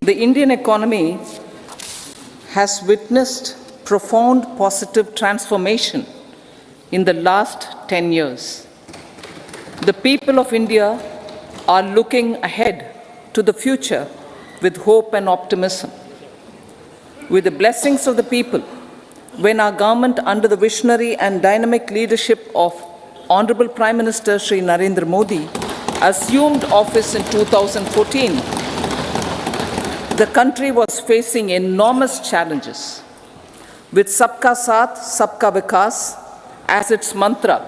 The Indian economy has witnessed profound positive transformation in the last 10 years. The people of India are looking ahead to the future with hope and optimism. With the blessings of the people, when our government, under the visionary and dynamic leadership of Honorable Prime Minister Shri Narendra Modi, assumed office in 2014, the country was facing enormous challenges. With Sabka Saath, Sabka Vikas as its mantra,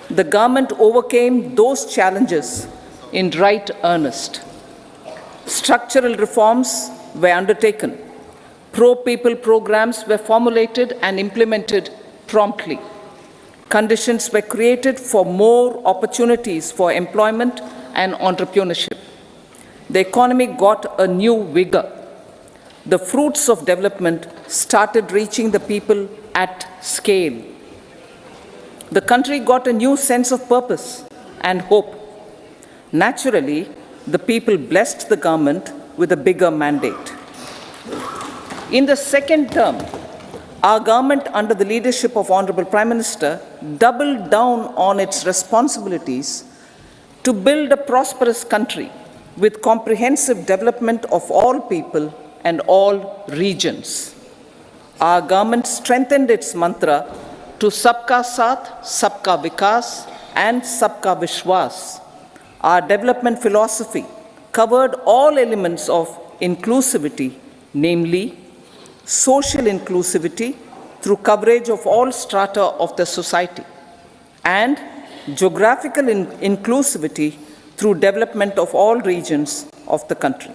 the government overcame those challenges in right earnest. Structural reforms were undertaken. Pro-people programs were formulated and implemented promptly. Conditions were created for more opportunities for employment and entrepreneurship. The economy got a new vigor. The fruits of development started reaching the people at scale. The country got a new sense of purpose and hope. Naturally, the people blessed the government with a bigger mandate. In the second term, our government, under the leadership of Honorable Prime Minister, doubled down on its responsibilities to build a prosperous country with comprehensive development of all people and all regions. Our government strengthened its mantra to Sabka Saath, Sabka Vikas and Sabka Vishwas. Our development philosophy covered all elements of inclusivity, namely social inclusivity through coverage of all strata of the society, and geographical inclusivity through development of all regions of the country.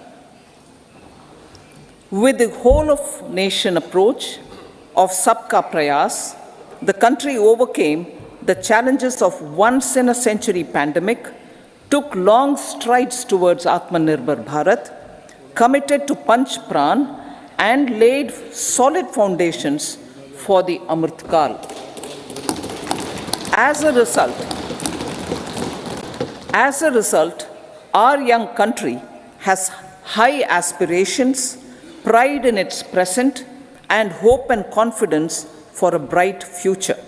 With the whole of nation approach of Sabka Prayas, the country overcame the challenges of once-in-a-century pandemic, took long strides towards Atmanirbhar Bharat, committed to Panch Pran, and laid solid foundations for the Amrit Kal. As a result, our young country has high aspirations, pride in its present, and hope and confidence for a bright future.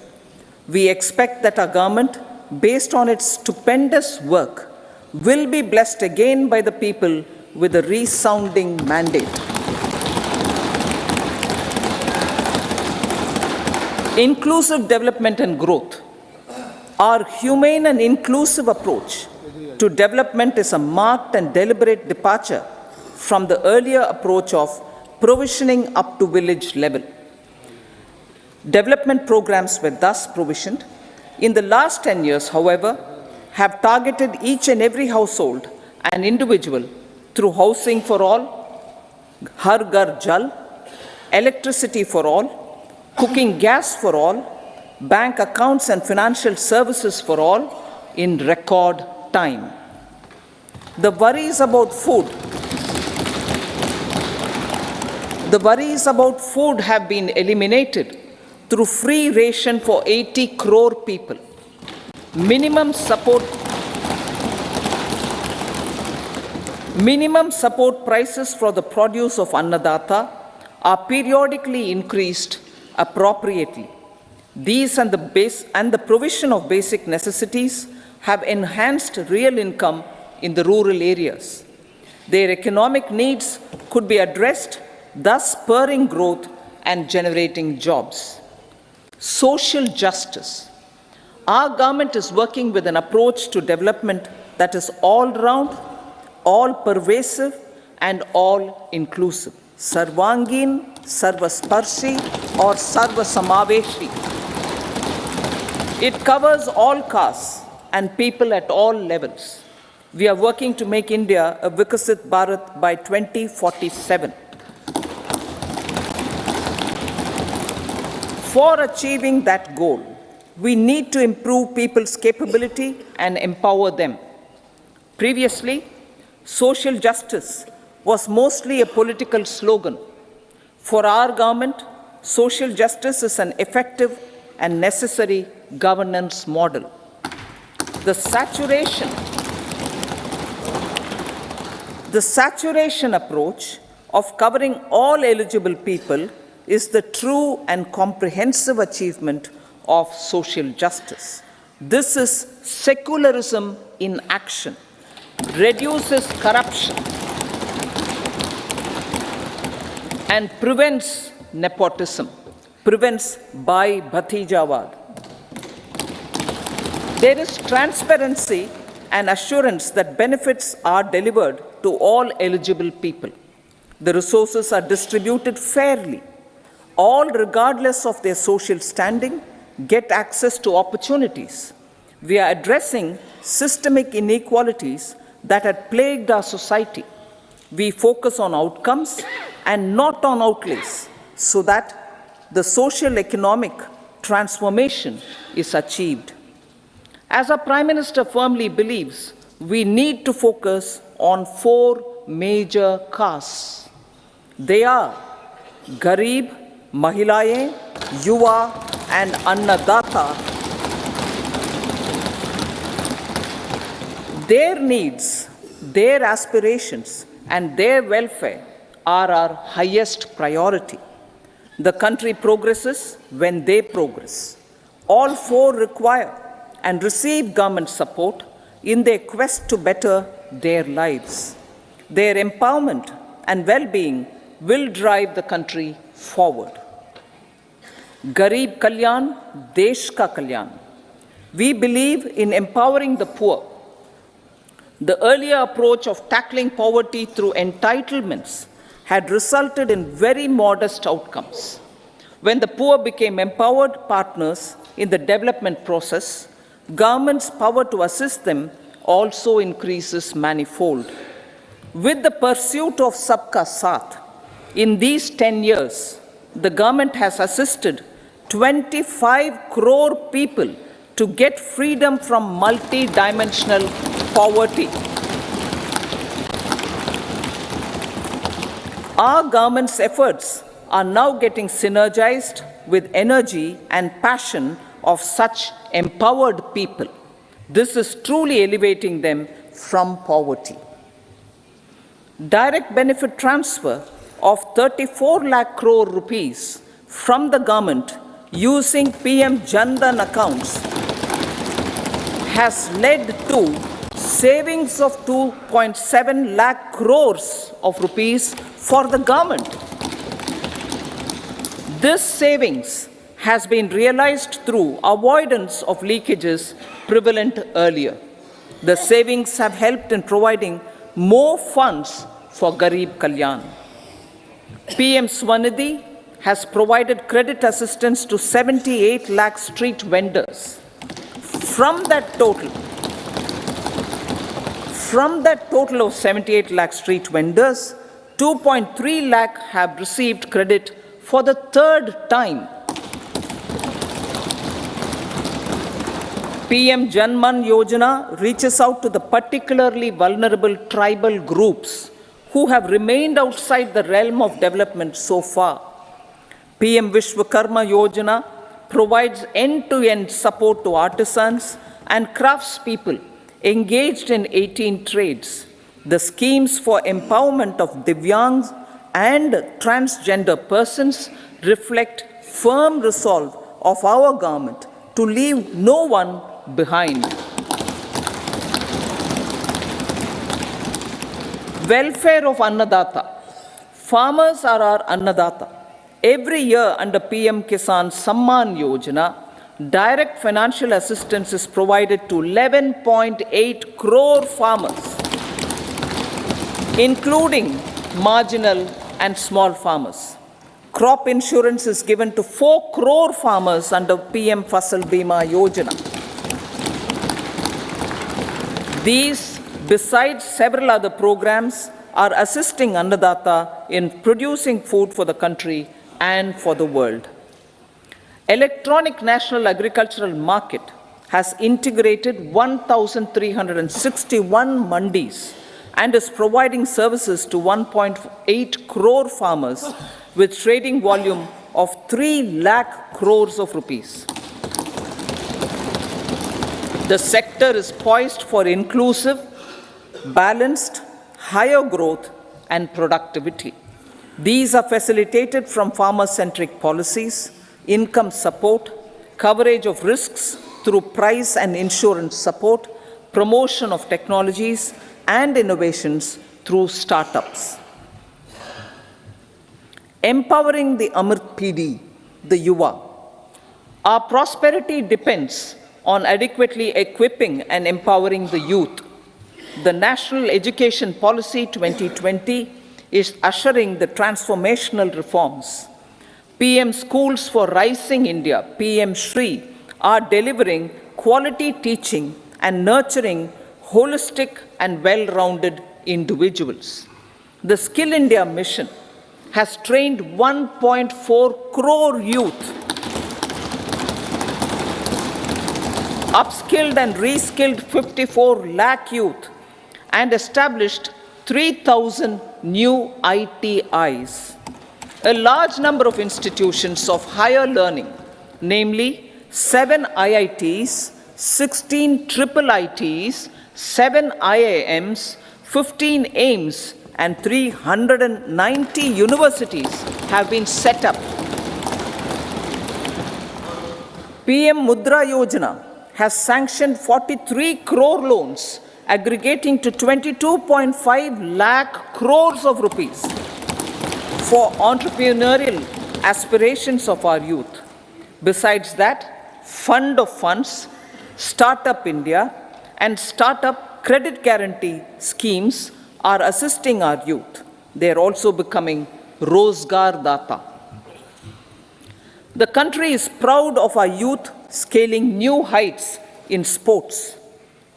We expect that our government, based on its stupendous work, will be blessed again by the people with a resounding mandate. Inclusive development and growth. Our humane and inclusive approach to development is a marked and deliberate departure from the earlier approach of provisioning up to village level. Development programs were thus provisioned. In the last 10 years, however, have targeted each and every household and individual through housing for all, Har Ghar Jal, electricity for all, cooking gas for all, bank accounts and financial services for all in record time. The worries about food have been eliminated through free ration for 80 crore people. Minimum support prices for the produce of Annadata are periodically increased appropriately. These and the provision of basic necessities have enhanced real income in the rural areas. Their economic needs could be addressed, thus spurring growth and generating jobs. Social justice. Our government is working with an approach to development that is all-round, all-pervasive, and all-inclusive. Sarvangin, Sarvasparshi, or Sarvasamaveshi. It covers all castes and people at all levels. We are working to make India a Vikasit Bharat by 2047. For achieving that goal, we need to improve people's capability and empower them. Previously, social justice was mostly a political slogan. For our government, social justice is an effective and necessary governance model. The saturation approach of covering all eligible people is the true and comprehensive achievement of social justice. This is secularism in action, reduces corruption, and prevents nepotism, prevents Bhai Bhatijawad. There is transparency and assurance that benefits are delivered to all eligible people. The resources are distributed fairly. All, regardless of their social standing, get access to opportunities. We are addressing systemic inequalities that had plagued our society. We focus on outcomes and not on outlays so that the social economic transformation is achieved. As our Prime Minister firmly believes, we need to focus on 4 major castes. They are Garib, Mahilaye, Yuva, and Annadata. Their needs, their aspirations, and their welfare are our highest priority. The country progresses when they progress. All 4 require and receive government support in their quest to better their lives. Their empowerment and well-being will drive the country forward. Garib Kalyan, Desh Ka Kalyan. We believe in empowering the poor. The earlier approach of tackling poverty through entitlements had resulted in very modest outcomes. When the poor became empowered partners in the development process, government's power to assist them also increases manifold. With the pursuit of Sabka Saath, in these 10 years, the government has assisted 25 crore people to get freedom from multi-dimensional poverty. Our government's efforts are now getting synergized with energy and passion of such empowered people. This is truly elevating them from poverty. Direct benefit transfer of 34 lakh crore rupees from the government using PM Jan Dhan accounts has led to savings of 2.7 lakh crores of rupees for the government. This savings has been realized through avoidance of leakages prevalent earlier. The savings have helped in providing more funds for Garib Kalyan. PM Swanidhi has provided credit assistance to 78 lakh street vendors. From that total of 78 lakh street vendors, 2.3 lakh have received credit for the 3rd time. PM Janman Yojana reaches out to the particularly vulnerable tribal groups who have remained outside the realm of development so far. PM Vishwakarma Yojana provides end-to-end support to artisans and craftspeople engaged in 18 trades. The schemes for empowerment of Divyangs and transgender persons reflect firm resolve of our government to leave no one behind. Welfare of Annadata. Farmers are our Annadata. Every year under PM Kisan Samman Yojana, direct financial assistance is provided to 11.8 crore farmers, including marginal and small farmers. Crop insurance is given to 4 crore farmers under PM Fasal Bima Yojana. These, besides several other programs, are assisting Annadata in producing food for the country and for the world. Electronic National Agricultural Market has integrated 1,361 mandis and is providing services to 1.8 crore farmers with trading volume of 3 lakh crores of rupees. The sector is poised for inclusive, balanced, higher growth and productivity. These are facilitated from farmer-centric policies, income support, coverage of risks through price and insurance support, promotion of technologies and innovations through startups. Empowering the Amrit PD, the Yuva. Our prosperity depends on adequately equipping and empowering the youth. The National Education Policy 2020 is ushering the transformational reforms. PM Schools for Rising India, PM Shri, are delivering quality teaching and nurturing holistic and well-rounded individuals. The Skill India mission has trained 1.4 crore youth, upskilled and reskilled 54 lakh youth, and established 3,000 new ITIs. A large number of institutions of higher learning, namely 7 IITs, 16 triple ITs, 7 IIMs, 15 AIMS, and 390 universities have been set up. PM Mudra Yojana has sanctioned 43 crore loans aggregating to 22.5 lakh crores of rupees for entrepreneurial aspirations of our youth. Besides that, Fund of Funds, Startup India, and Startup Credit Guarantee schemes are assisting our youth. They are also becoming Rozgar Data. The country is proud of our youth scaling new heights in sports.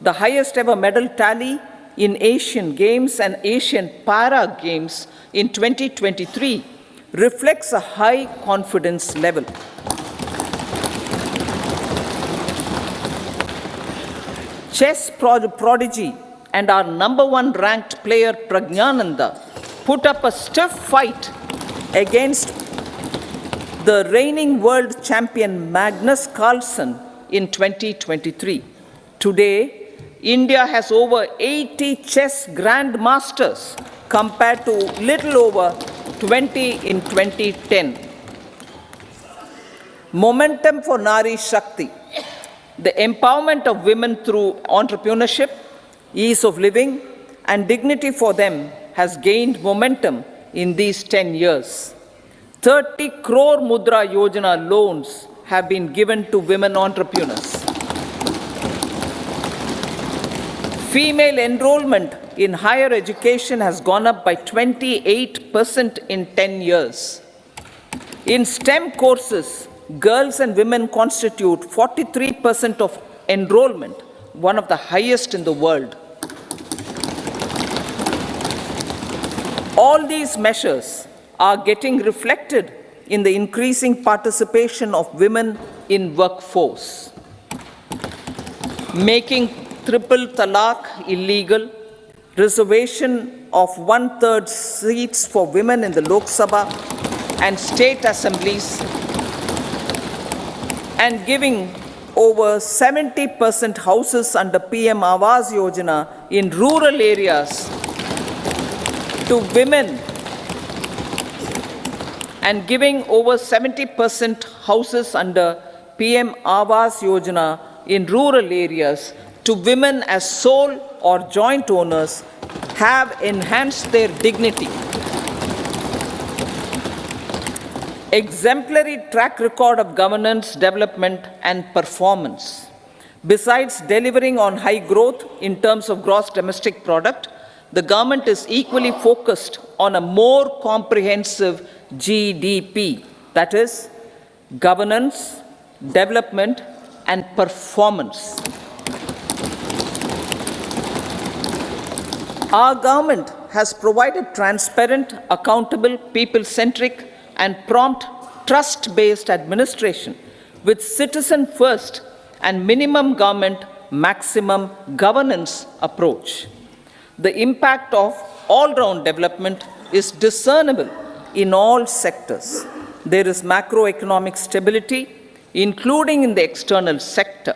The highest ever medal tally in Asian Games and Asian Para Games in 2023 reflects a high confidence level. Chess prodigy and our #1 ranked player Pragnananda put up a stiff fight against the reigning world champion Magnus Carlsen in 2023. Today, India has over 80 chess grandmasters compared to little over 20 in 2010. Momentum for Nari Shakti. The empowerment of women through entrepreneurship, ease of living, and dignity for them has gained momentum in these 10 years. 30 crore Mudra Yojana loans have been given to women entrepreneurs. Female enrollment in higher education has gone up by 28% in 10 years. In STEM courses, girls and women constitute 43% of enrollment, one of the highest in the world. All these measures are getting reflected in the increasing participation of women in workforce. Making triple talaq illegal, reservation of 1/3 seats for women in the Loksabha and state assemblies, and giving over 70% houses under PM Awas Yojana in rural areas to women, and giving over 70% houses under PM Awas Yojana in rural areas to women as sole or joint owners have enhanced their dignity. Exemplary track record of governance, development, and performance. Besides delivering on high growth in terms of gross domestic product, the government is equally focused on a more comprehensive GDP, that is, governance, development, and performance. Our government has provided transparent, accountable, people-centric, and prompt, trust-based administration with citizen first and minimum government, maximum governance approach. The impact of all-round development is discernible in all sectors. There is macroeconomic stability, including in the external sector.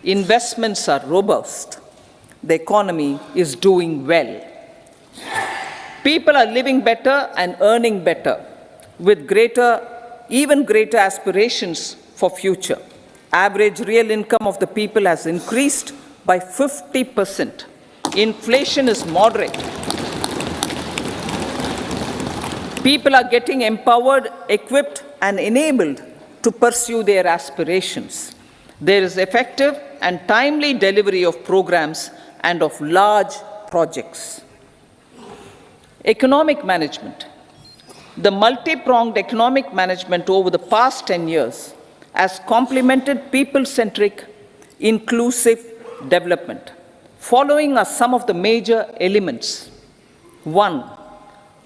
Investments are robust. The economy is doing well. People are living better and earning better, with even greater aspirations for future. Average real income of the people has increased by 50%. Inflation is moderate. People are getting empowered, equipped, and enabled to pursue their aspirations. There is effective and timely delivery of programs and of large projects. Economic management. The multi-pronged economic management over the past 10 years has complemented people-centric, inclusive development. Following are some of the major elements. 1.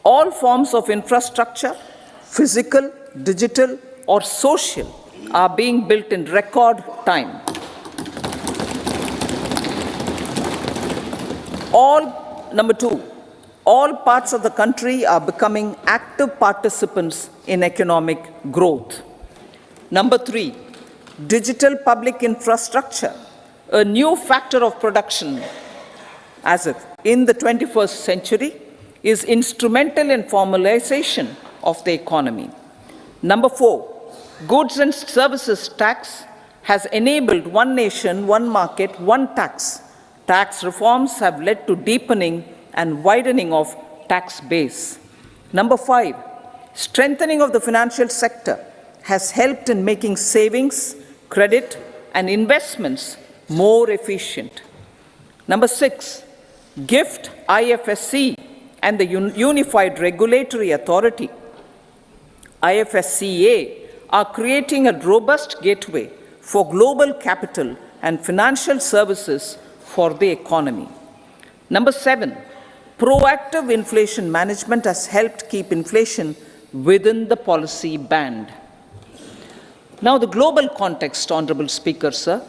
All forms of infrastructure, physical, digital, or social, are being built in record time. Number 2, all parts of the country are becoming active participants in economic growth. Number 3, digital public infrastructure, a new factor of production as if in the 21st century, is instrumental in formalization of the economy. Number 4, goods and services tax has enabled one nation, one market, one tax. Tax reforms have led to deepening and widening of tax base. Number 5, strengthening of the financial sector has helped in making savings, credit, and investments more efficient. Number 6, GIFT, IFSC, and the Unified Regulatory Authority, IFSCA, are creating a robust gateway for global capital and financial services for the economy. Number 7, proactive inflation management has helped keep inflation within the policy band. Now, the global context, Honorable Speaker, sir.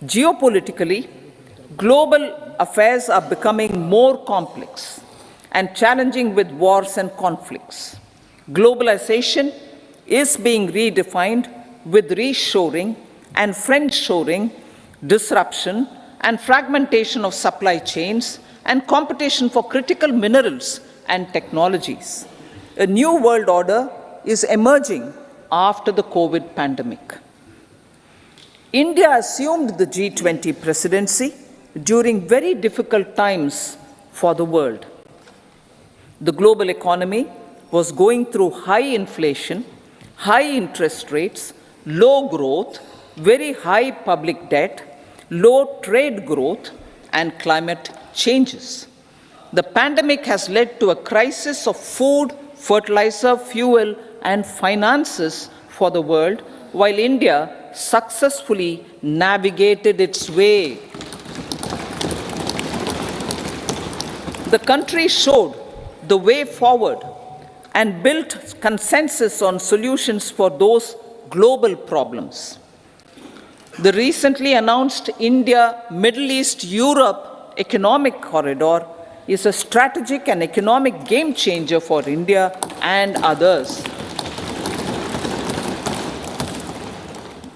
Geopolitically, global affairs are becoming more complex and challenging with wars and conflicts. Globalization is being redefined with reshoring and friendshoring, disruption and fragmentation of supply chains, and competition for critical minerals and technologies. A new world order is emerging after the COVID pandemic. India assumed the G20 presidency during very difficult times for the world. The global economy was going through high inflation, high interest rates, low growth, very high public debt, low trade growth, and climate changes. The pandemic has led to a crisis of food, fertilizer, fuel, and finances for the world, while India successfully navigated its way. The country showed the way forward and built consensus on solutions for those global problems. The recently announced India-Middle East-Europe economic corridor is a strategic and economic game changer for India and others.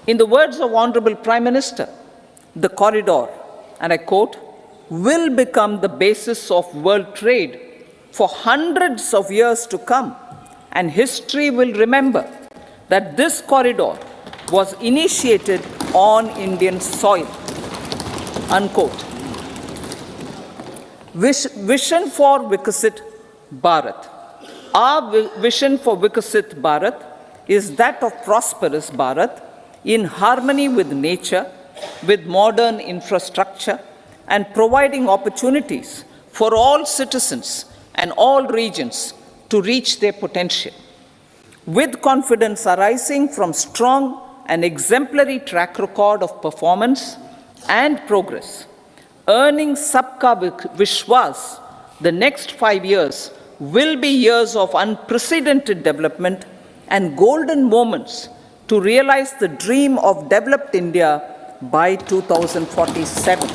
In the words of Honorable Prime Minister, the corridor, and I quote, will become the basis of world trade for hundreds of years to come, and history will remember that this corridor was initiated on Indian soil, unquote. Vision for Vikasit Bharat. Our vision for Vikasit Bharat is that of prosperous Bharat in harmony with nature, with modern infrastructure, and providing opportunities for all citizens and all regions to reach their potential. With confidence arising from strong and exemplary track record of performance and progress, earning Sabka Vishwas, the next 5 years will be years of unprecedented development and golden moments to realize the dream of developed India by 2047.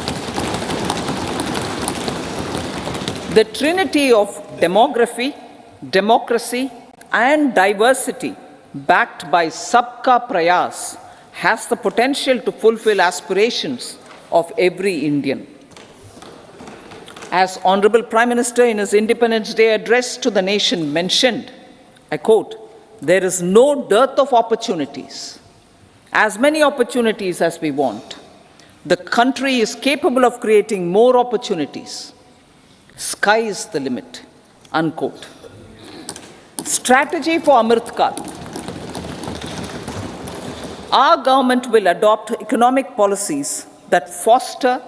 The trinity of demography, democracy, and diversity backed by Sabka Prayas has the potential to fulfill aspirations of every Indian. As Honorable Prime Minister in his Independence Day address to the nation mentioned, I quote, "There is no dearth of opportunities, as many opportunities as we want. The country is capable of creating more opportunities. Sky is the limit," unquote. Strategy for Amrit Kal. Our government will adopt economic policies that foster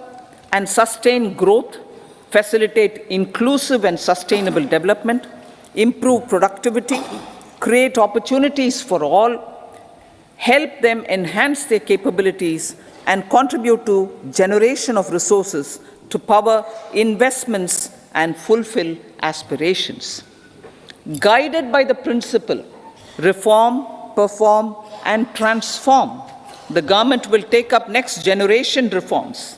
and sustain growth, facilitate inclusive and sustainable development, improve productivity, create opportunities for all, help them enhance their capabilities, and contribute to generation of resources to power investments and fulfill aspirations. Guided by the principle, reform, perform, and transform, the government will take up next generation reforms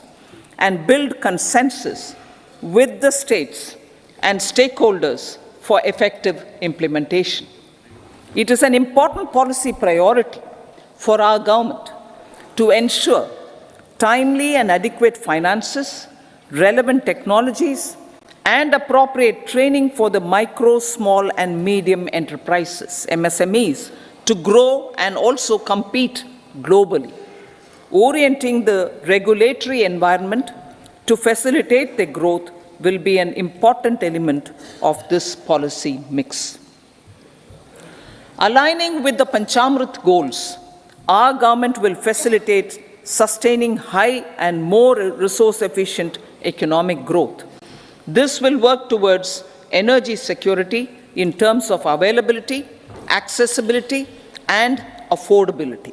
and build consensus with the states and stakeholders for effective implementation. It is an important policy priority for our government to ensure timely and adequate finances, relevant technologies, and appropriate training for the micro, small, and medium enterprises, MSMEs, to grow and also compete globally. Orienting the regulatory environment to facilitate their growth will be an important element of this policy mix. Aligning with the Panchamrit goals, our government will facilitate sustaining high and more resource-efficient economic growth. This will work towards energy security in terms of availability, accessibility, and affordability.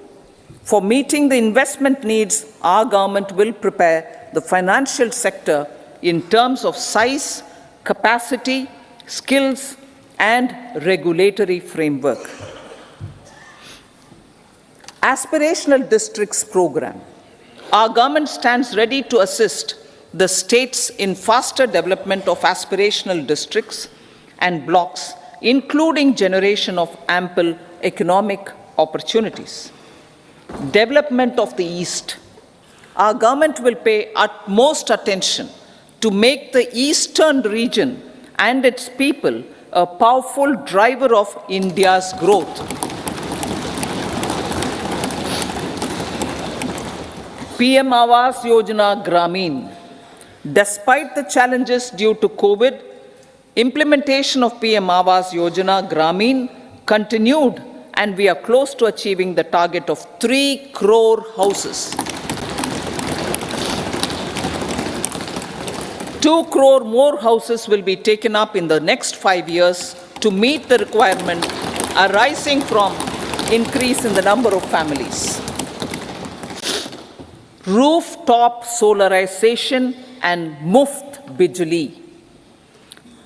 For meeting the investment needs, our government will prepare the financial sector in terms of size, capacity, skills, and regulatory framework. Aspirational Districts Program. Our government stands ready to assist the states in faster development of aspirational districts and blocks, including generation of ample economic opportunities. Development of the East. Our government will pay utmost attention to make the eastern region and its people a powerful driver of India's growth. PM Awas Yojana Gramin. Despite the challenges due to COVID, implementation of PM Awas Yojana Gramin continued, and we are close to achieving the target of 3 crore houses. 2 crore more houses will be taken up in the next 5 years to meet the requirement arising from increase in the number of families. Rooftop solarization and Muft Bijli.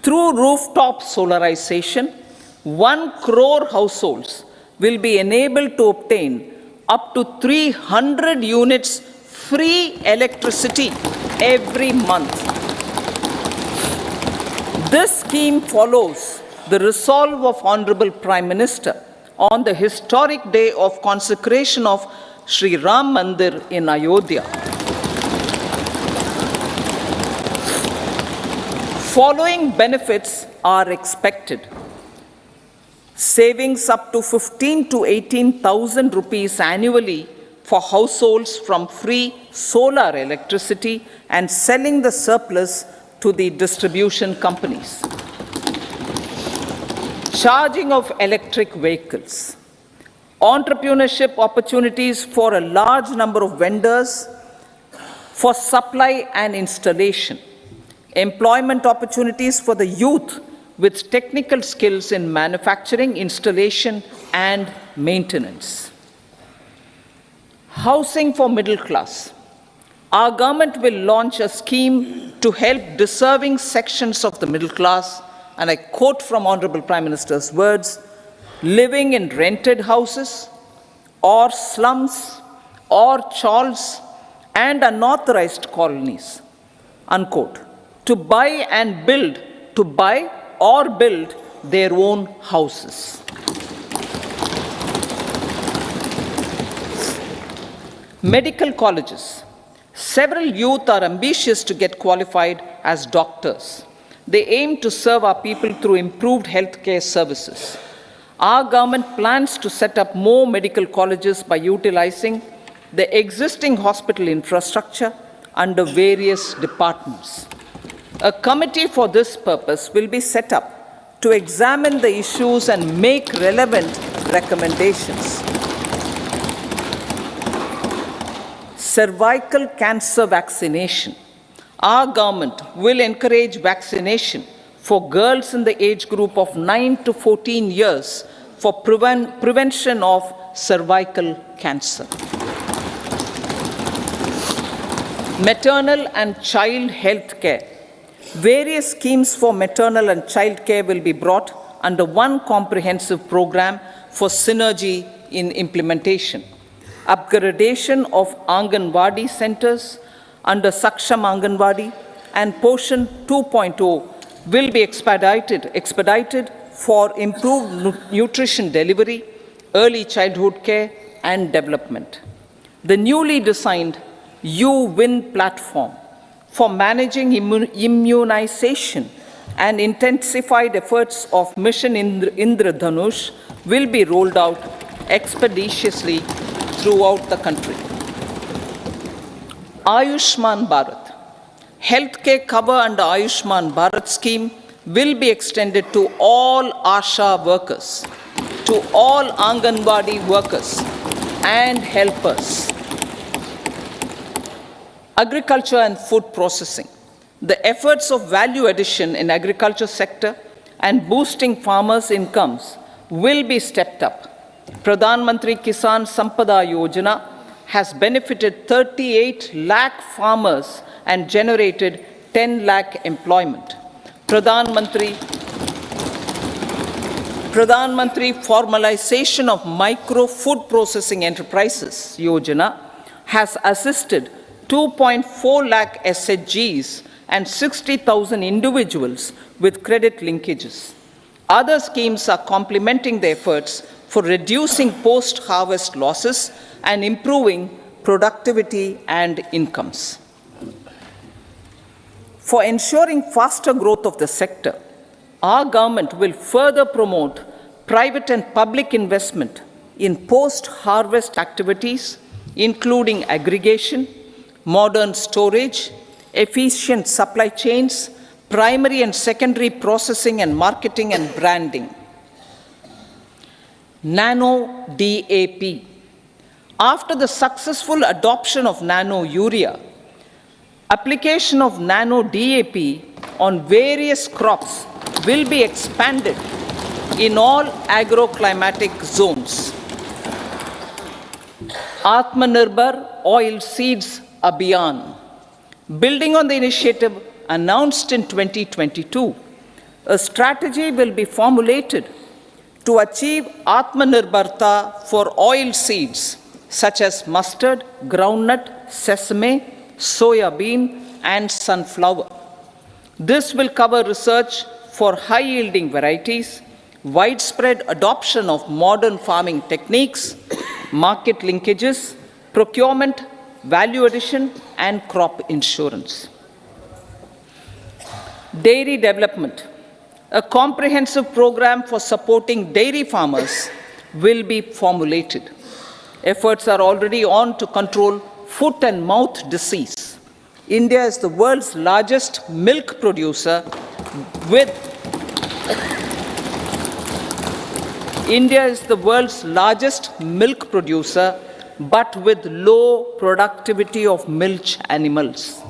Through rooftop solarization, 1 crore households will be enabled to obtain up to 300 units free electricity every month. This scheme follows the resolve of Honorable Prime Minister on the historic day of consecration of Sri Ram Mandir in Ayodhya. Following benefits are expected. Savings up to 15 to 18,000 rupees annually for households from free solar electricity and selling the surplus to the distribution companies. Charging of electric vehicles. Entrepreneurship opportunities for a large number of vendors for supply and installation. Employment opportunities for the youth with technical skills in manufacturing, installation, and maintenance. Housing for middle class. Our government will launch a scheme to help deserving sections of the middle class, and I quote from Honorable Prime Minister's words, living in rented houses or slums or chawls and unauthorized colonies, unquote, to buy or build their own houses. Medical colleges. Several youth are ambitious to get qualified as doctors. They aim to serve our people through improved healthcare services. Our government plans to set up more medical colleges by utilizing the existing hospital infrastructure under various departments. A committee for this purpose will be set up to examine the issues and make relevant recommendations. Cervical cancer vaccination. Our government will encourage vaccination for girls in the age group of 9 to 14 years for prevention of cervical cancer. Maternal and child health care. Various schemes for maternal and child care will be brought under one comprehensive program for synergy in implementation. Upgradation of Anganwadi centers under Saksham Anganwadi and Poshan 2.0 will be expedited for improved nutrition delivery, early childhood care and development. The newly designed U-Win platform for managing immunization and intensified efforts of Mission Indradhanush will be rolled out expeditiously throughout the country. Ayushman Bharat. Healthcare cover under Ayushman Bharat scheme will be extended to all ASHA workers, to all Anganwadi workers and helpers. Agriculture and food processing. The efforts of value addition in agriculture sector and boosting farmers' incomes will be stepped up. Pradhan Mantri Kisan Sampada Yojana has benefited 38 lakh farmers and generated 10 lakh employment. Pradhan Mantri Formalization of Micro Food Processing Enterprises Yojana has assisted 2.4 lakh SHGs and 60,000 individuals with credit linkages. Other schemes are complementing the efforts for reducing post-harvest losses and improving productivity and incomes. For ensuring faster growth of the sector, our government will further promote private and public investment in post-harvest activities, including aggregation, modern storage, efficient supply chains, primary and secondary processing and marketing and branding. Nano DAP. After the successful adoption of nano urea, application of nano DAP on various crops will be expanded in all agroclimatic zones. Atmanirbhar Oil Seeds Abhiyan. Building on the initiative announced in 2022, a strategy will be formulated to achieve Atmanirbharta for oil seeds such as mustard, groundnut, sesame, soya bean, and sunflower. This will cover research for high-yielding varieties, widespread adoption of modern farming techniques, market linkages, procurement, value addition, and crop insurance. Dairy development. A comprehensive program for supporting dairy farmers will be formulated. Efforts are already on to control foot and mouth disease. India is the world's largest milk producer with but with low productivity of milch animals.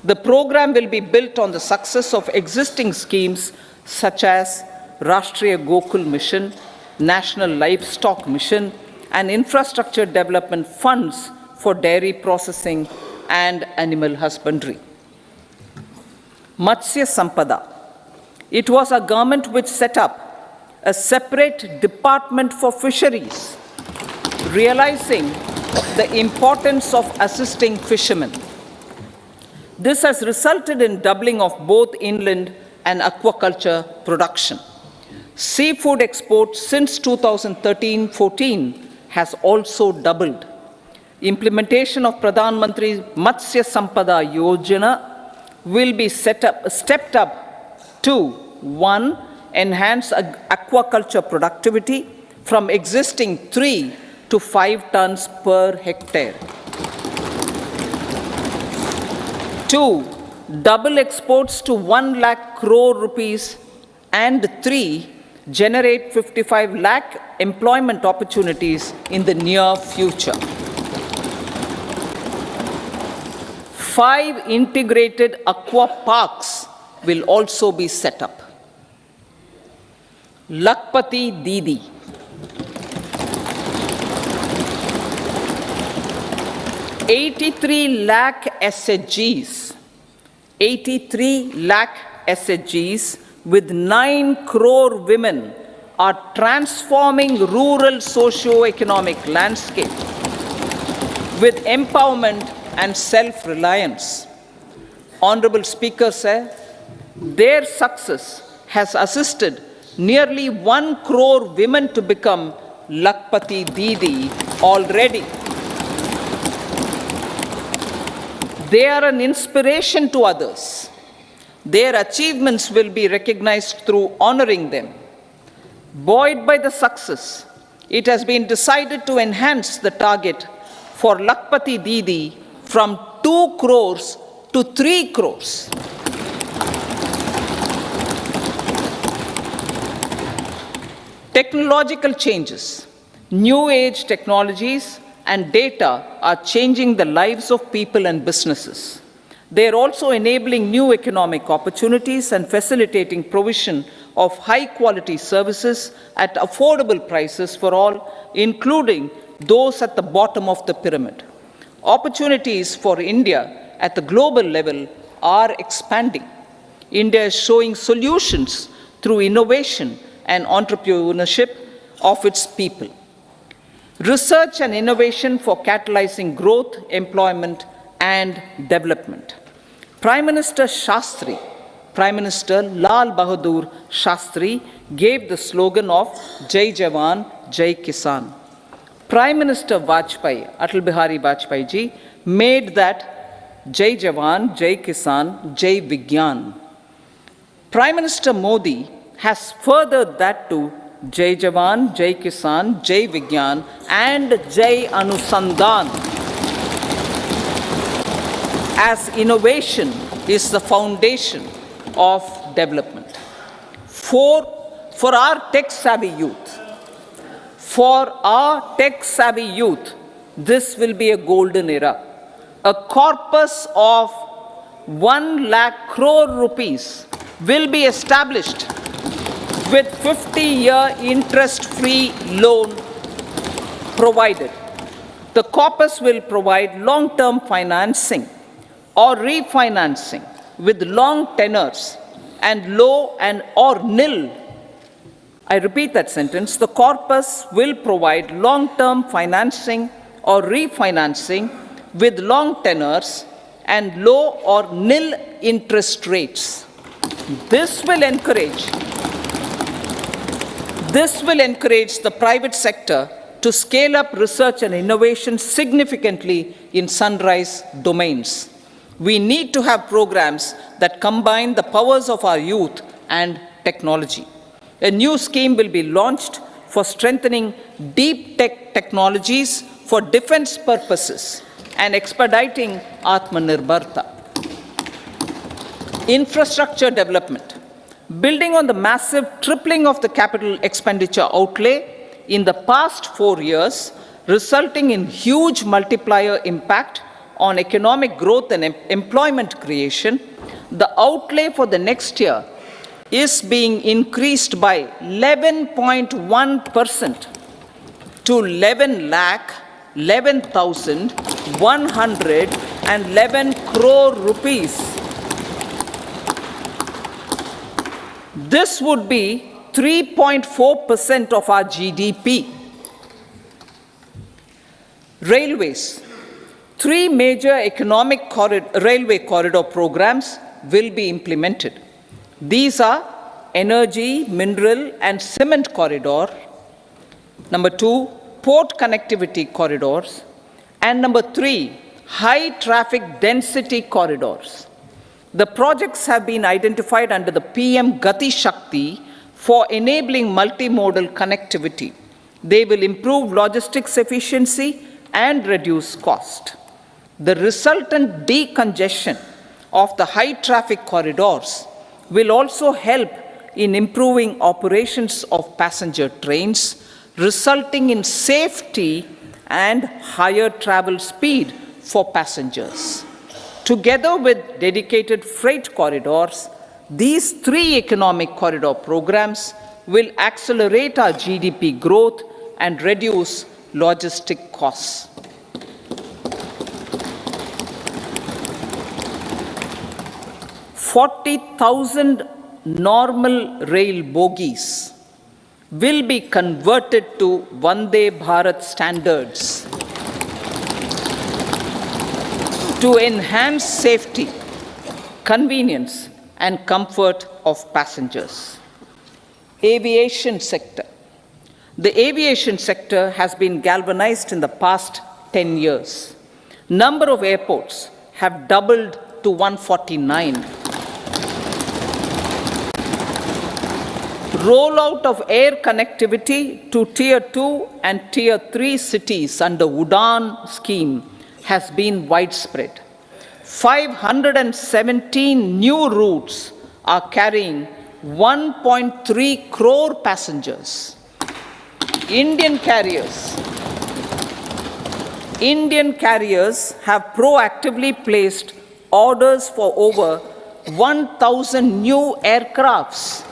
The program will be built on the success of existing schemes such as Rashtriya Gokul Mission, National Livestock Mission, and infrastructure development funds for dairy processing and animal husbandry. Matsya Sampada. It was a government which set up a separate department for fisheries, realizing the importance of assisting fishermen. This has resulted in doubling of both inland and aquaculture production. Seafood exports since 2013-14 has also doubled. Implementation of Pradhan Mantri Matsya Sampada Yojana will be stepped up to 1. Enhance aquaculture productivity from existing 3 to 5 tons per hectare. 2. Double exports to 1 lakh crore rupees, and 3. Generate 55 lakh employment opportunities in the near future. 5 integrated aqua parks will also be set up. Lakpati Didi. 83 lakh SHGs. 83 lakh SHGs with 9 crore women are transforming rural socio-economic landscape with empowerment and self-reliance. Honorable Speaker, sir, their success has assisted nearly 1 crore women to become Lakpati Didi already. They are an inspiration to others. Their achievements will be recognized through honoring them. Buoyed by the success, it has been decided to enhance the target for Lakpati Didi from 2 crores to 3 crores. Technological changes, new age technologies and data are changing the lives of people and businesses. They are also enabling new economic opportunities and facilitating provision of high quality services at affordable prices for all, including those at the bottom of the pyramid. Opportunities for India at the global level are expanding. India is showing solutions through innovation and entrepreneurship of its people. Research and innovation for catalyzing growth, employment, and development. Prime Minister Shastri, Prime Minister Lal Bahadur Shastri gave the slogan of Jai Jawan, Jai Kisan. Prime Minister Vajpayee, Atal Bihari Vajpayee ji, made that Jai Jawan, Jai Kisan, Jai Vigyan. Prime Minister Modi has furthered that to Jai Jawan, Jai Kisan, Jai Vigyan, and Jai Anusandhan, as innovation is the foundation of development. For our tech-savvy youth, this will be a golden era. A corpus of 1 lakh crore rupees will be established with 50-year interest-free loan provided. The corpus will provide long-term financing or refinancing with long tenors and low and or nil. I repeat that sentence. The corpus will provide long-term financing or refinancing with long tenors and low or nil interest rates. This will encourage the private sector to scale up research and innovation significantly in sunrise domains. We need to have programs that combine the powers of our youth and technology. A new scheme will be launched for strengthening deep tech technologies for defense purposes and expediting Atmanirbharta. Infrastructure development. Building on the massive tripling of the capital expenditure outlay in the past 4 years, resulting in huge multiplier impact on economic growth and employment creation, the outlay for the next year is being increased by 11.1% to 11,111 crore rupees. This would be 3.4% of our GDP. Railways. 3 major economic railway corridor programs will be implemented. These are energy, mineral, and cement corridor. Number 2, port connectivity corridors. And number 3, high traffic density corridors. The projects have been identified under the PM Gati Shakti for enabling multimodal connectivity. They will improve logistics efficiency and reduce cost. The resultant decongestion of the high traffic corridors will also help in improving operations of passenger trains, resulting in safety and higher travel speed for passengers. Together with dedicated freight corridors, these three economic corridor programs will accelerate our GDP growth and reduce logistic costs. $40,000 normal rail bogies will be converted to Vande Bharat standards to enhance safety, convenience, and comfort of passengers. Aviation sector. The aviation sector has been galvanized in the past 10 years. Number of airports have doubled to 149. Rollout of air connectivity to Tier 2 and Tier 3 cities under UDAN scheme has been widespread. 517 new routes are carrying 1.3 crore passengers. Indian carriers have proactively placed orders for over 1,000 new aircrafts.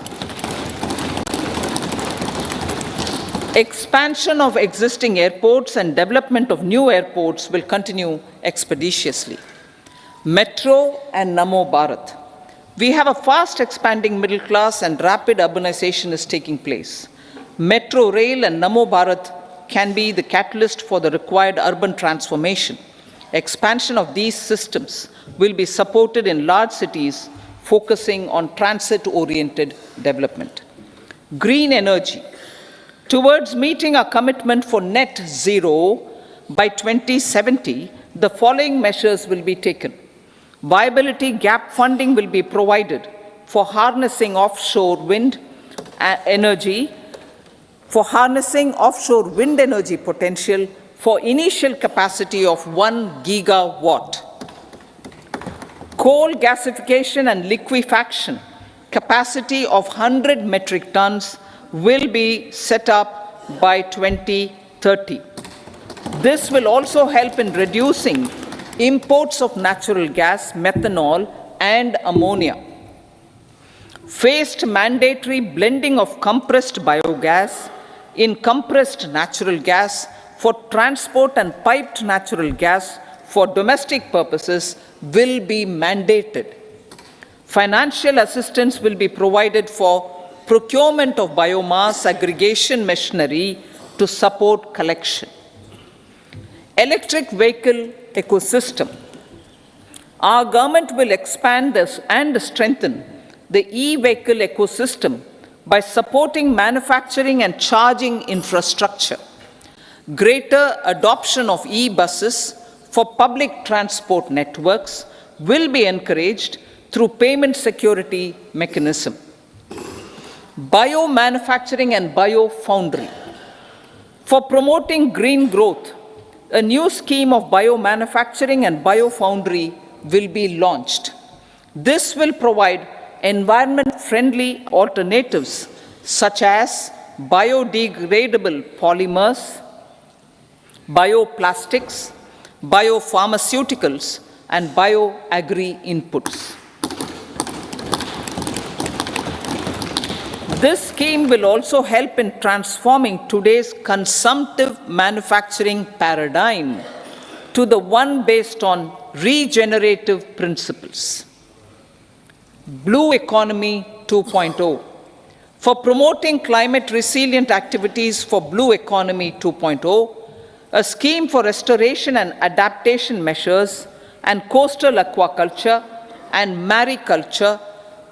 Expansion of existing airports and development of new airports will continue expeditiously. Metro and Namo Bharat. We have a fast expanding middle class and rapid urbanization is taking place. Metro rail and Namo Bharat can be the catalyst for the required urban transformation. Expansion of these systems will be supported in large cities focusing on transit-oriented development. Green energy. Towards meeting our commitment for net zero by 2070, the following measures will be taken. Viability gap funding will be provided for harnessing offshore wind energy, potential for initial capacity of 1 gigawatt. Coal gasification and liquefaction capacity of 100 metric tons will be set up by 2030. This will also help in reducing imports of natural gas, methanol, and ammonia. Phased mandatory blending of compressed biogas in compressed natural gas for transport and piped natural gas for domestic purposes will be mandated. Financial assistance will be provided for procurement of biomass aggregation machinery to support collection. Electric vehicle ecosystem. Our government will expand this and strengthen the e-vehicle ecosystem by supporting manufacturing and charging infrastructure. Greater adoption of e-buses for public transport networks will be encouraged through payment security mechanism. Biomanufacturing and biofoundry. For promoting green growth, a new scheme of biomanufacturing and biofoundry will be launched. This will provide environment-friendly alternatives such as biodegradable polymers, bioplastics, biopharmaceuticals, and bioagri inputs. This scheme will also help in transforming today's consumptive manufacturing paradigm to the one based on regenerative principles. Blue Economy 2.0. For promoting climate resilient activities for Blue Economy 2.0, a scheme for restoration and adaptation measures and coastal aquaculture and mariculture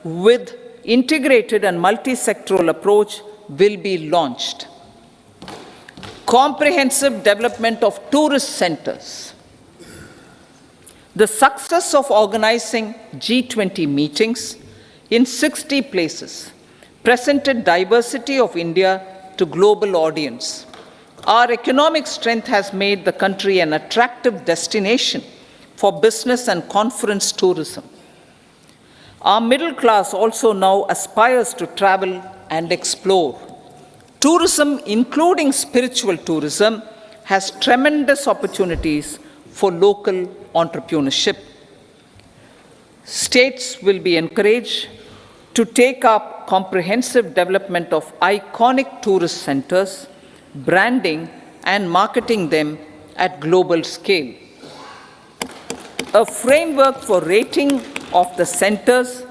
with integrated and multi-sectoral approach will be launched. Comprehensive development of tourist centers. The success of organizing G20 meetings in 60 places presented diversity of India to global audience. Our economic strength has made the country an attractive destination for business and conference tourism. Our middle class also now aspires to travel and explore. Tourism, including spiritual tourism, has tremendous opportunities for local entrepreneurship. States will be encouraged to take up comprehensive development of iconic tourist centers, branding and marketing them at global scale. A framework for rating of the centers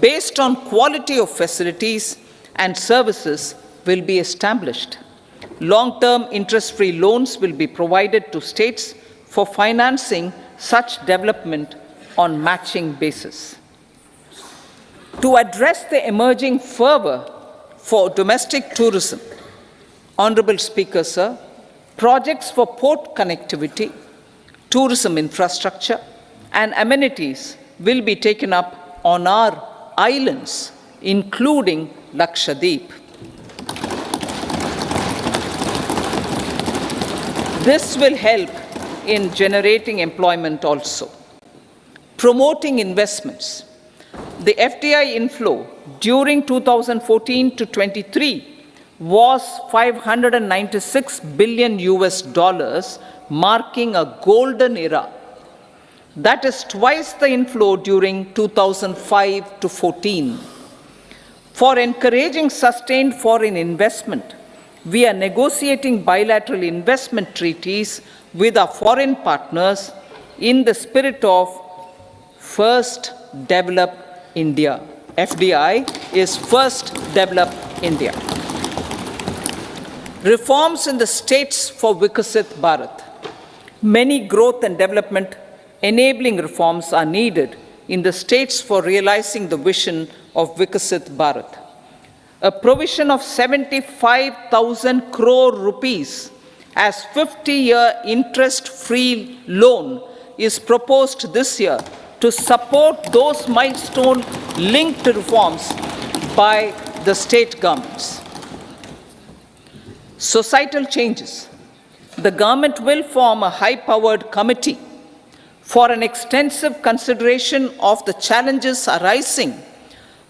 based on quality of facilities and services will be established. Long-term interest-free loans will be provided to states for financing such development on matching basis. To address the emerging fervor for domestic tourism, Honorable Speaker, sir, projects for port connectivity, tourism infrastructure, and amenities will be taken up on our islands, including Lakshadweep. This will help in generating employment also. Promoting investments. The FDI inflow during 2014 to 23 was $596 billion, marking a golden era. That is twice the inflow during 2005 to 14. For encouraging sustained foreign investment, we are negotiating bilateral investment treaties with our foreign partners in the spirit of First Develop India. FDI is First Develop India. Reforms in the states for Vikasit Bharat. Many growth and development enabling reforms are needed in the states for realizing the vision of Vikasit Bharat. A provision of 75,000 crore rupees as 50-year interest-free loan is proposed this year to support those milestone-linked reforms by the state governments. Societal changes. The government will form a high-powered committee for an extensive consideration of the challenges arising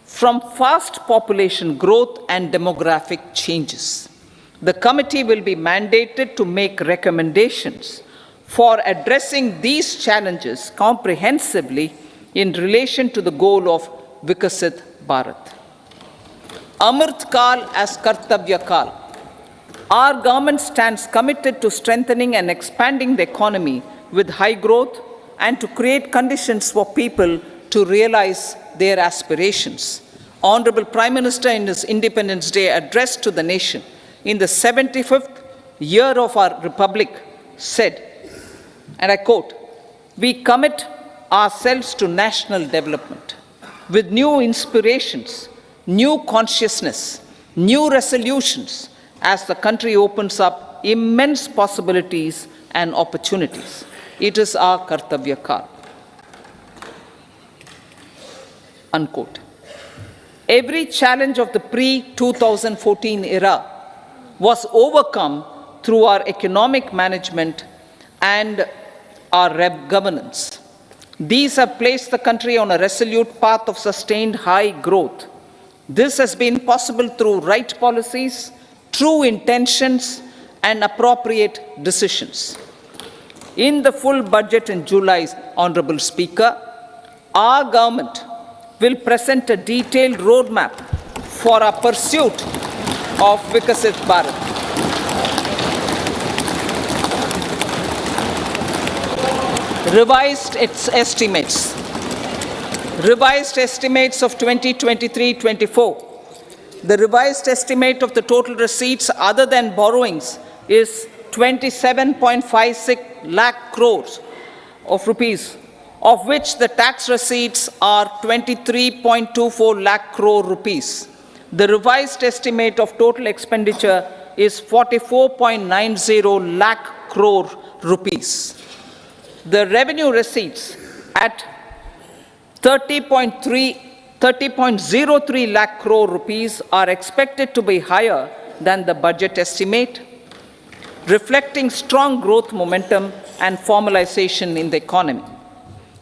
from fast population growth and demographic changes. The committee will be mandated to make recommendations for addressing these challenges comprehensively in relation to the goal of Vikasit Bharat. Amrit Kal as Kartavya Kal. Our government stands committed to strengthening and expanding the economy with high growth and to create conditions for people to realize their aspirations. Honorable Prime Minister, in his Independence Day address to the nation in the 75th year of our Republic, said, and I quote, "We commit ourselves to national development with new inspirations, new consciousness, new resolutions as the country opens up immense possibilities and opportunities. It is our Kartavya Kal." Unquote. Every challenge of the pre-2014 era was overcome through our economic management and our governance. These have placed the country on a resolute path of sustained high growth. This has been possible through right policies, true intentions, and appropriate decisions. In the full budget in July, Honorable Speaker, our government will present a detailed roadmap for our pursuit of Vikasit Bharat. Revised estimates. Revised estimates of 2023-24. The revised estimate of the total receipts other than borrowings is 27.56 lakh crores of rupees, of which the tax receipts are 23.24 lakh crore rupees. The revised estimate of total expenditure is 44.90 lakh crore rupees. The revenue receipts at 30.03 lakh crore rupees are expected to be higher than the budget estimate, reflecting strong growth momentum and formalization in the economy.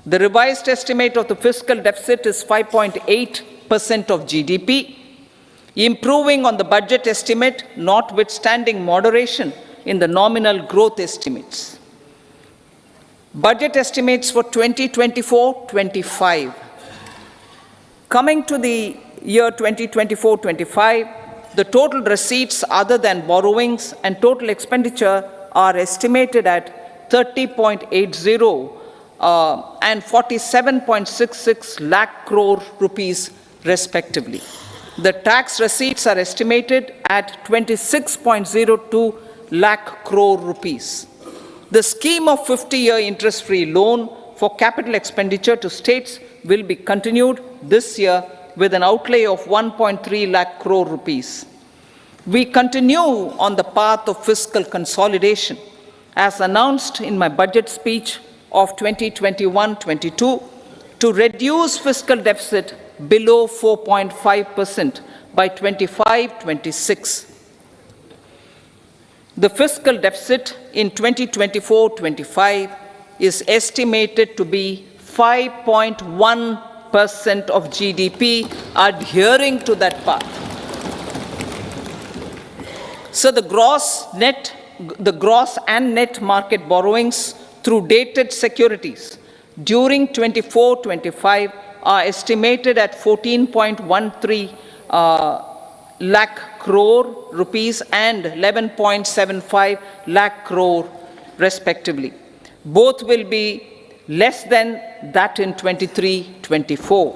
The revised estimate of the fiscal deficit is 5.8% of GDP, improving on the budget estimate, notwithstanding moderation in the nominal growth estimates. Budget estimates for 2024-25. Coming to the year 2024-25, the total receipts other than borrowings and total expenditure are estimated at 30.80 and 47.66 lakh crore rupees respectively. The tax receipts are estimated at 26.02 lakh crore rupees. The scheme of 50-year interest-free loan for capital expenditure to states will be continued this year with an outlay of 1.3 lakh crore rupees. We continue on the path of fiscal consolidation, as announced in my budget speech of 2021-22, to reduce fiscal deficit below 4.5% by 25-26. The fiscal deficit in 2024-25 is estimated to be 5.1% of GDP, adhering to that path. So the gross and net market borrowings through dated securities during 24-25 are estimated at 14.13 lakh crore rupees and 11.75 lakh crore respectively. Both will be less than that in 23-24.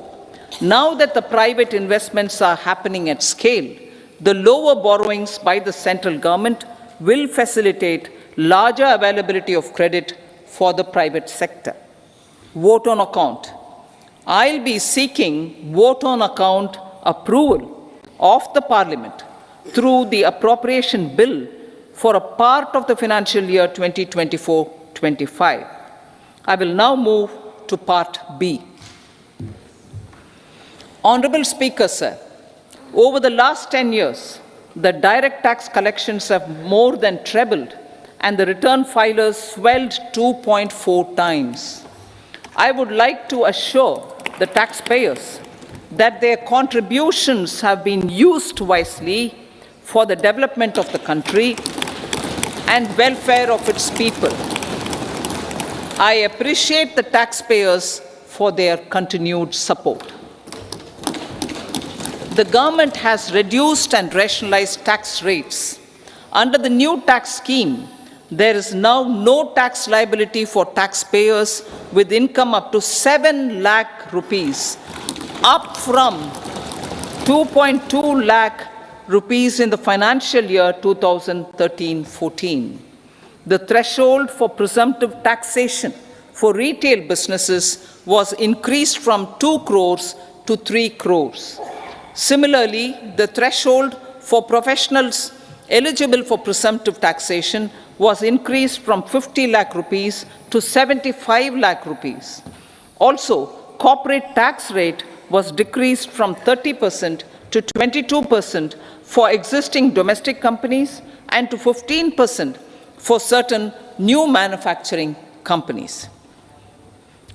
Now that the private investments are happening at scale, the lower borrowings by the central government will facilitate larger availability of credit for the private sector. Vote on account. I'll be seeking vote on account approval of the Parliament through the appropriation bill for a part of the financial year 2024-25. I will now move to Part B. Honorable Speaker, sir, over the last 10 years, the direct tax collections have more than trebled and the return filers swelled 2.4 times. I would like to assure the taxpayers that their contributions have been used wisely for the development of the country and welfare of its people. I appreciate the taxpayers for their continued support. The government has reduced and rationalized tax rates. Under the new tax scheme, there is now no tax liability for taxpayers with income up to 7 lakh rupees, up from 2.2 lakh rupees in the financial year 2013-14. The threshold for presumptive taxation for retail businesses was increased from 2 crores to 3 crores. Similarly, the threshold for professionals eligible for presumptive taxation was increased from 50 lakh rupees to 75 lakh rupees. Also, corporate tax rate was decreased from 30% to 22% for existing domestic companies and to 15% for certain new manufacturing companies.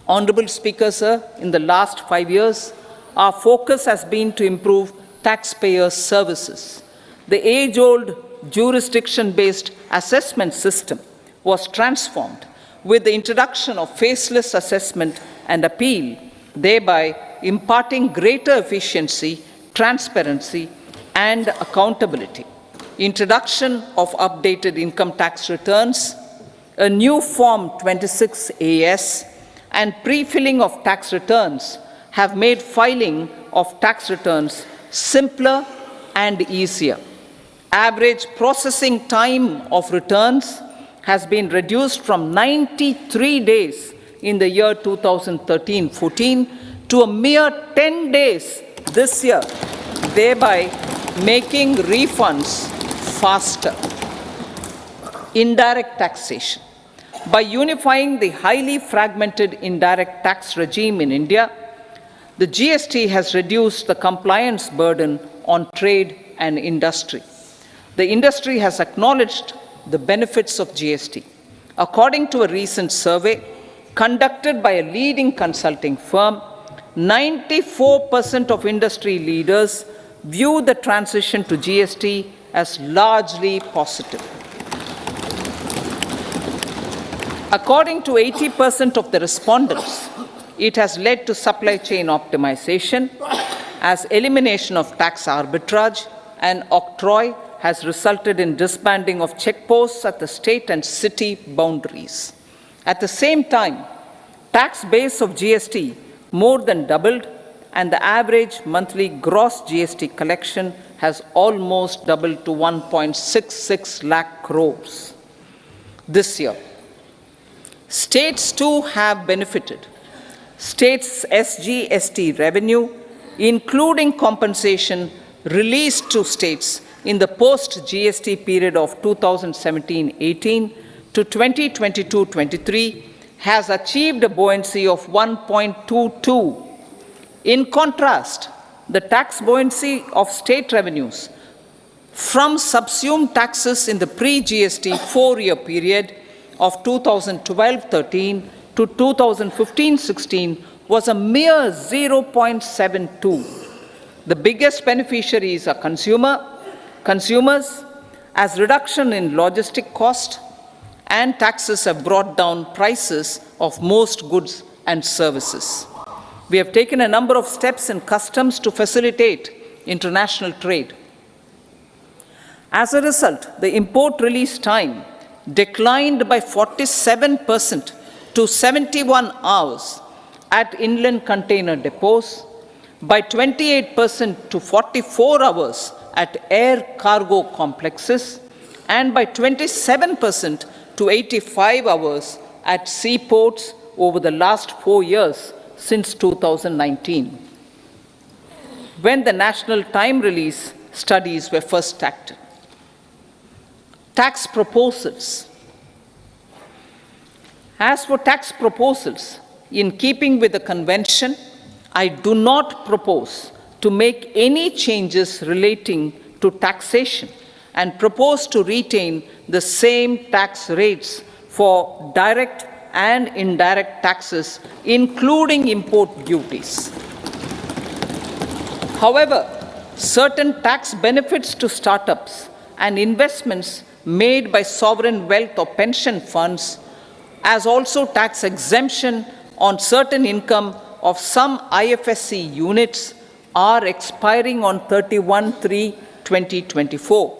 Honorable Speaker, sir, in the last 5 years, our focus has been to improve taxpayer services. The age-old jurisdiction-based assessment system was transformed with the introduction of faceless assessment and appeal, thereby imparting greater efficiency, transparency, and accountability. Introduction of updated income tax returns, a new Form 26AS, and pre-filling of tax returns have made filing of tax returns simpler and easier. Average processing time of returns has been reduced from 93 days in the year 2013-14 to a mere 10 days this year, thereby making refunds faster. Indirect taxation. By unifying the highly fragmented indirect tax regime in India, the GST has reduced the compliance burden on trade and industry. The industry has acknowledged the benefits of GST. According to a recent survey conducted by a leading consulting firm, 94% of industry leaders view the transition to GST as largely positive. According to 80% of the respondents, it has led to supply chain optimization, as elimination of tax arbitrage and octroi has resulted in disbanding of checkposts at the state and city boundaries. At the same time, tax base of GST more than doubled, and the average monthly gross GST collection has almost doubled to 1.66 lakh crores this year. States too have benefited. States' SGST revenue, including compensation released to states in the post-GST period of 2017-18 to 2022-23, has achieved a buoyancy of 1.22. In contrast, the tax buoyancy of state revenues from subsumed taxes in the pre-GST four-year period of 2012-13 to 2015-16 was a mere 0.72. The biggest beneficiaries are consumers, as reduction in logistic cost and taxes have brought down prices of most goods and services. We have taken a number of steps in customs to facilitate international trade. As a result, the import release time declined by 47% to 71 hours at inland container depots, by 28% to 44 hours at air cargo complexes, and by 27% to 85 hours at seaports over the last 4 years since 2019, when the national time release studies were first started. Tax proposals. As for tax proposals, in keeping with the convention, I do not propose to make any changes relating to taxation and propose to retain the same tax rates for direct and indirect taxes, including import duties. However, certain tax benefits to startups and investments made by sovereign wealth or pension funds, as also tax exemption on certain income of some IFSC units, are expiring on 31/3/2024.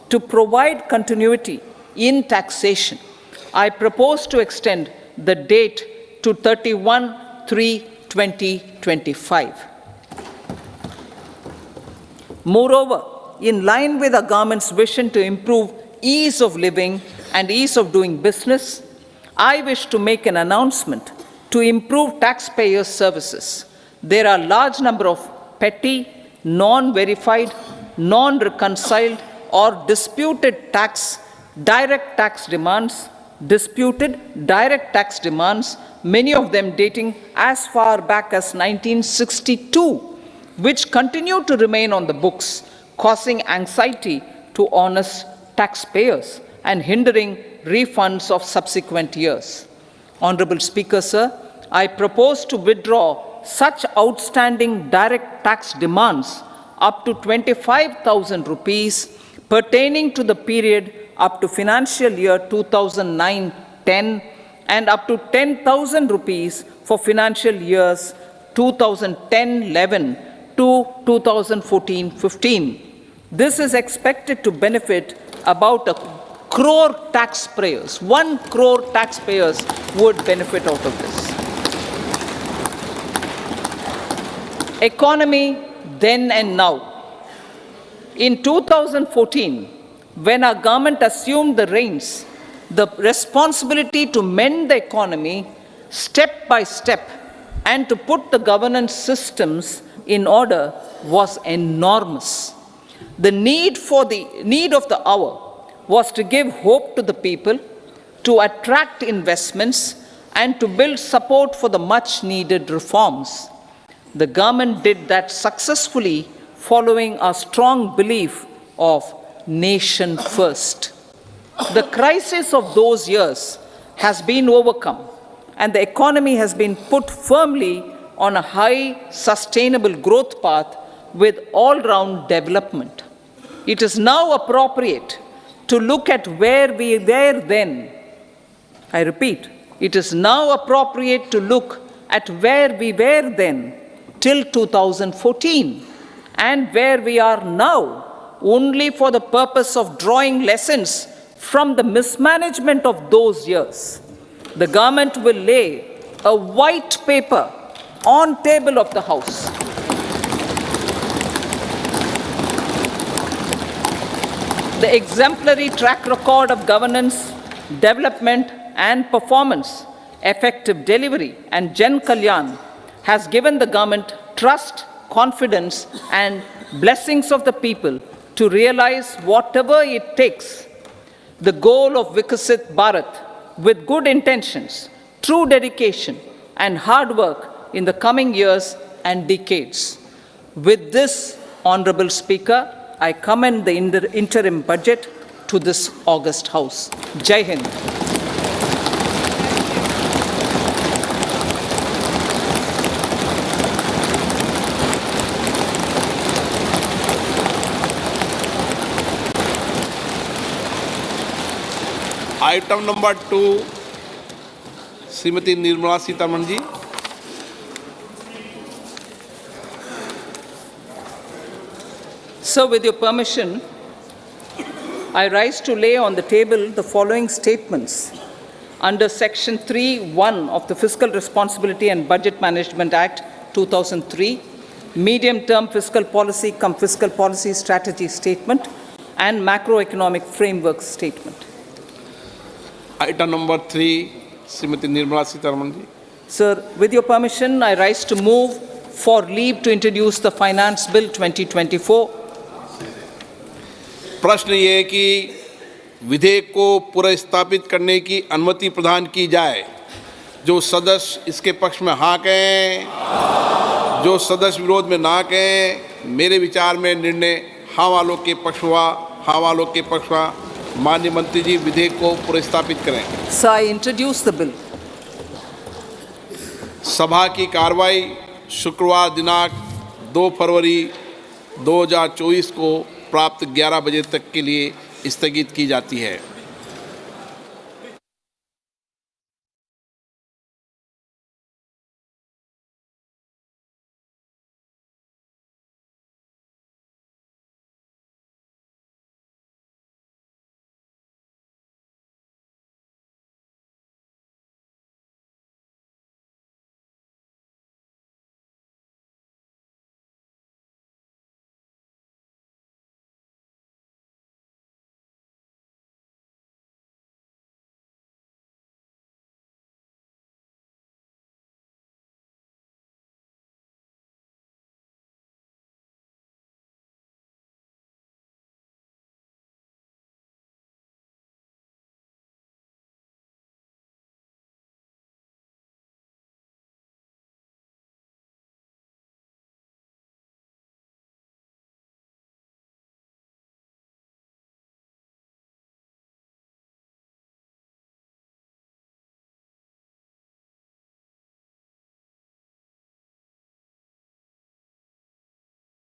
To provide continuity in taxation, I propose to extend the date to 31/3/2025. Moreover, in line with the government's vision to improve ease of living and ease of doing business, I wish to make an announcement to improve taxpayers' services. There are a large number of petty, non-verified, non-reconciled, or disputed direct tax demands, many of them dating as far back as 1962, which continue to remain on the books, causing anxiety to honest taxpayers and hindering refunds of subsequent years. Honorable Speaker, sir, I propose to withdraw such outstanding direct tax demands up to 25,000 rupees pertaining to the period up to financial year 2009-10 and up to 10,000 rupees for financial years 2010-11 to 2014-15. This is expected to benefit about 1 crore taxpayers. 1 crore taxpayers would benefit out of this. Economy then and now. In 2014, when our government assumed the reins, the responsibility to mend the economy step by step and to put the governance systems in order was enormous. The need of the hour was to give hope to the people, to attract investments and to build support for the much needed reforms. The government did that successfully following a strong belief of nation first. The crisis of those years has been overcome and the economy has been put firmly on a high sustainable growth path with all-round development. It is now appropriate to look at where we were then. I repeat, it is now appropriate to look at where we were then till 2014 and where we are now, only for the purpose of drawing lessons from the mismanagement of those years. The government will lay a white paper on table of the House. The exemplary track record of governance, development and performance, effective delivery and Jan Kalyan has given the government trust, confidence and blessings of the people to realize whatever it takes, the goal of Vikasit Bharat with good intentions, true dedication and hard work in the coming years and decades. With this, Honorable Speaker, I commend the interim budget to this august House. Jai Hind. Item number 2, Srimati Nirmala Sitharaman ji. So, with your permission, I rise to lay on the table the following statements under Section 3(1) of the Fiscal Responsibility and Budget Management Act 2003, Medium-Term Fiscal Policy cum Fiscal Policy Strategy Statement and Macroeconomic Framework Statement. Item number 3, Srimati Nirmala Sitharaman ji. Sir, with your permission, I rise to move for leave to introduce the Finance Bill 2024. प्रश्न ये है कि विधेयक को पुनर्स्थापित करने की अनुमति प्रदान की जाए। जो सदस्य इसके पक्ष में हाँ कहें, जो सदस्य विरोध में ना कहें। मेरे विचार में निर्णय हाँ वालों के पक्ष हुआ, हाँ वालों के पक्ष हुआ। माननीय मंत्री जी विधेयक को पुनर्स्थापित करें। Sir, I introduce the bill. सभा की कार्रवाई शुक्रवार दिनांक 2 फरवरी 2024 को प्राप्त 11 बजे तक के लिए स्थगित की जाती है।